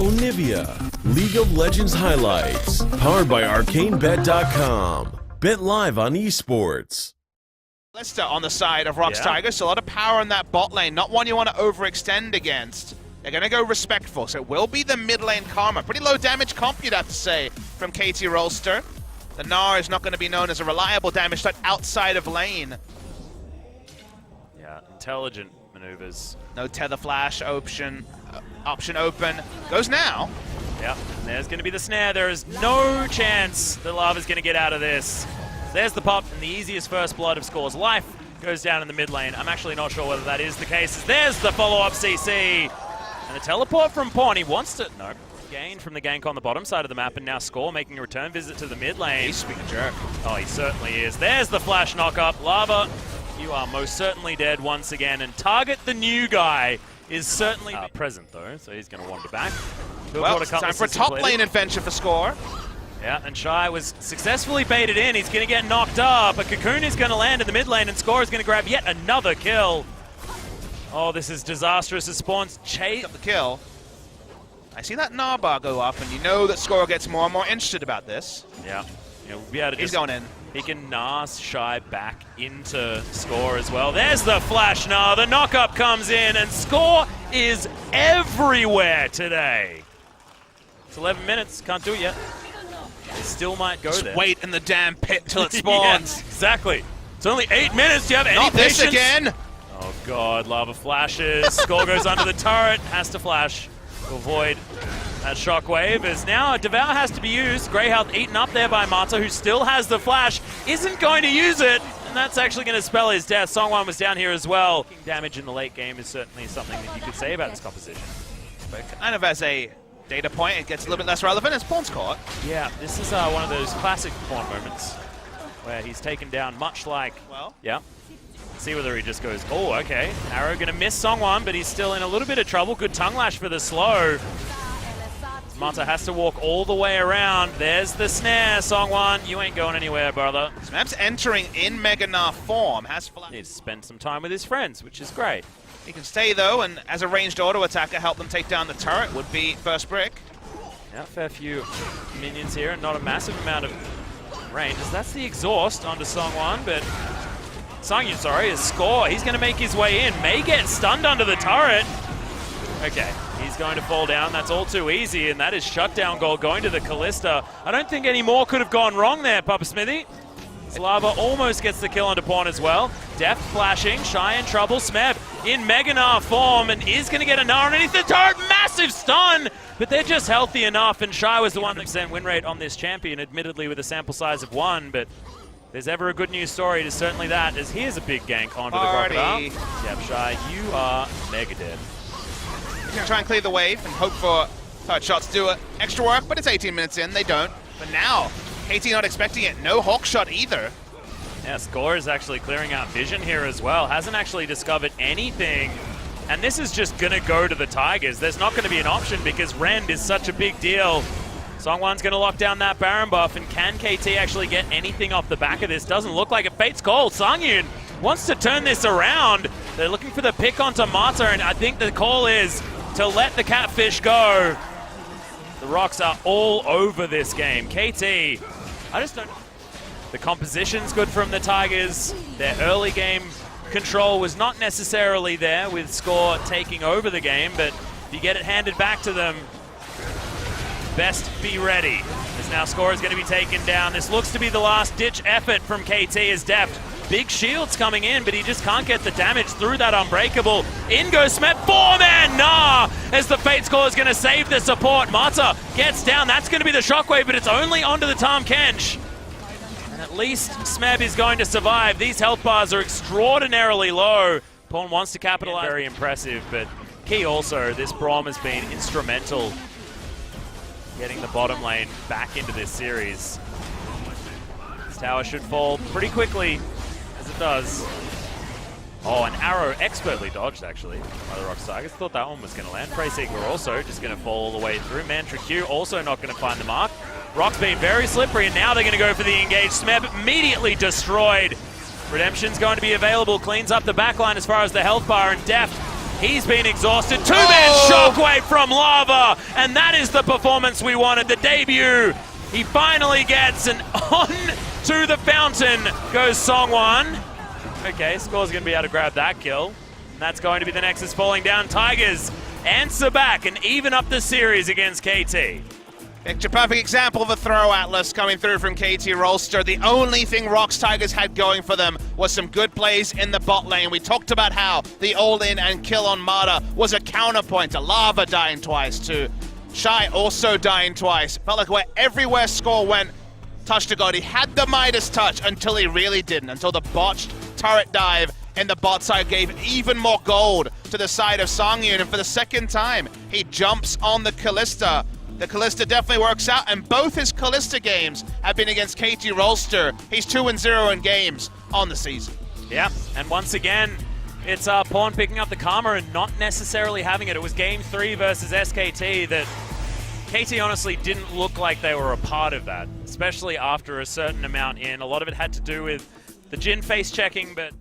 Onivia, League of Legends highlights, powered by ArcaneBet.com. Bet live on esports. Lister on the side of ROX Tigers, so a lot of power in that bot lane, not one you want to overextend against. They're going to go respectful, so it will be the mid lane Karma. Pretty low damage comp, you'd have to say, from KT Rolster. The Gnar is not going to be known as a reliable damage threat outside of lane. Yeah, intelligent maneuvers. No tether flash option open. Goes now. Yep, and there's going to be the snare. There is no chance the Lava's going to get out of this. There's the pop, and the easiest first blood of Score's life goes down in the mid lane. I'm actually not sure whether that is the case. There's the follow-up CC. And the teleport from Pawn. He wants to... No. Gain from the gank on the bottom side of the map, and now Score making a return visit to the mid lane. He's being a jerk. Oh, he certainly is. There's the flash knock-up. Lava, you are most certainly dead once again, and Target the new guy is certainly present, though, so he's going to wander back. Well, it's time for a top lane adventure for Score. Yeah, and Shy was successfully baited in. He's going to get knocked up. A Cocoon is going to land in the mid lane, and Score is going to grab yet another kill. Oh, this is disastrous as Spawn's chase up the kill. I see that Gnar bar go up, and you know that Score gets more and more interested about this. Yeah. We'll be able to He's going in. He can Gnar Shy back into Score as well. There's the flash Gnar. The knockup comes in, and Score is everywhere today. It's 11 minutes. Can't do it yet. It still might go Just there. wait in the damn pit till it spawns. Yeah, exactly. It's only 8 minutes. Do you have any Not patience? this again. Oh, God. Lava flashes. Score goes under the turret. Has to flash to avoid that shockwave. As now Devour has to be used. Grey Health eaten up there by Mata, who still has the flash. Isn't going to use it. And that's actually going to spell his death. Songwan was down here as well. Damage in the late game is certainly something that you could say about this composition. But kind of as a data point, it gets a little bit less relevant as Pawn's caught. Yeah, this is one of those classic Pawn moments where he's taken down much like... Well. Yeah. See whether he just goes, oh, okay. Arrow going to miss Songwan, but he's still in a little bit of trouble. Good tongue lash for the slow. Mata has to walk all the way around. There's the snare, Songwan. You ain't going anywhere, brother. Smeb's entering in Mega Gnar form. Needs to spend some time with his friends, which is great. He can stay, though, and as a ranged auto attacker, help them take down the turret would be first brick. Yeah, fair few minions here, and not a massive amount of range. That's the exhaust onto Songwan, but... Songyun, sorry, is Score. He's going to make his way in. May get stunned under the turret. Okay, he's going to fall down. That's all too easy, and that is shutdown goal going to the Kalista. I don't think any more could have gone wrong there, Papa Smithy. Lava almost gets the kill onto Pawn as well. Deft flashing, Shy in trouble. Smeb in Mega Gnar form and is going to get a Gnar underneath the turret. Massive stun, but they're just healthy enough, and Shy was the 100% win rate on this champion, admittedly with a sample size of 1, but there's ever a good news story, it is certainly that, as here's a big gank onto the Crocodile. Yep, Shy, you are mega dead. He's going to try and clear the wave and hope for third shots to do extra work, but it's 18 minutes in, they don't. But now, KT not expecting it, no Hawk shot either. Yeah, Score is actually clearing out vision here as well. Hasn't actually discovered anything. And this is just going to go to the Tigers. There's not going to be an option because Rend is such a big deal. Songwan's going to lock down that Baron buff, and can KT actually get anything off the back of this? Doesn't look like it. Fate's call. Songyun wants to turn this around. They're looking for the pick onto Mata, and I think the call is to let the catfish go. The ROX are all over this game. KT, I just don't... The composition's good from the Tigers. Their early game control was not necessarily there with Score taking over the game, but if you get it handed back to them, best be ready. As now Score is going to be taken down. This looks to be the last-ditch effort from KT as Deft. Big shields coming in, but he just can't get the damage through that Unbreakable. In goes Smeb, 4-man Gnar, as the Fate's Call is going to save the support. Mata gets down. That's going to be the shockwave, but it's only onto the Tahm Kench. And at least Smeb is going to survive. These health bars are extraordinarily low. Pawn wants to capitalize. Very impressive, but key also, this Braum has been instrumental getting the bottom lane back into this series. This tower should fall pretty quickly, as it does. Oh, an arrow expertly dodged, actually, by the ROX Tigers. Thought that one was going to land. Preyseeker also just going to fall all the way through. Mantra Q also not going to find the mark. ROX being very slippery, and now they're going to go for the engage. Smeb immediately destroyed. Redemption's going to be available, cleans up the backline as far as the health bar, and Deft He's been exhausted. Two-man shockwave from Lava, and that is the performance we wanted. The debut, he finally gets, and on to the fountain goes Songwon. Okay, Score's going to be able to grab that kill. And that's going to be the Nexus falling down. Tigers answer back and even up the series against KT. Picture perfect example of a throw Atlas coming through from KT Rolster. The only thing ROX Tigers had going for them was some good plays in the bot lane. We talked about how the all-in and kill on Mata was a counterpoint to Lava dying twice, to Shy also dying twice. Felt like everywhere Score went, touch to God. He had the Midas touch until he really didn't, until the botched turret dive in the bot side gave even more gold to the side of Songyun. And for the second time, he jumps on the Kalista. The Kalista definitely works out, and both his Kalista games have been against KT Rolster. He's 2-0 in games on the season. Yeah, and once again, it's Pawn picking up the karma and not necessarily having it. It was game 3 versus SKT that KT honestly didn't look like they were a part of that, especially after a certain amount in. A lot of it had to do with the Jhin face checking, but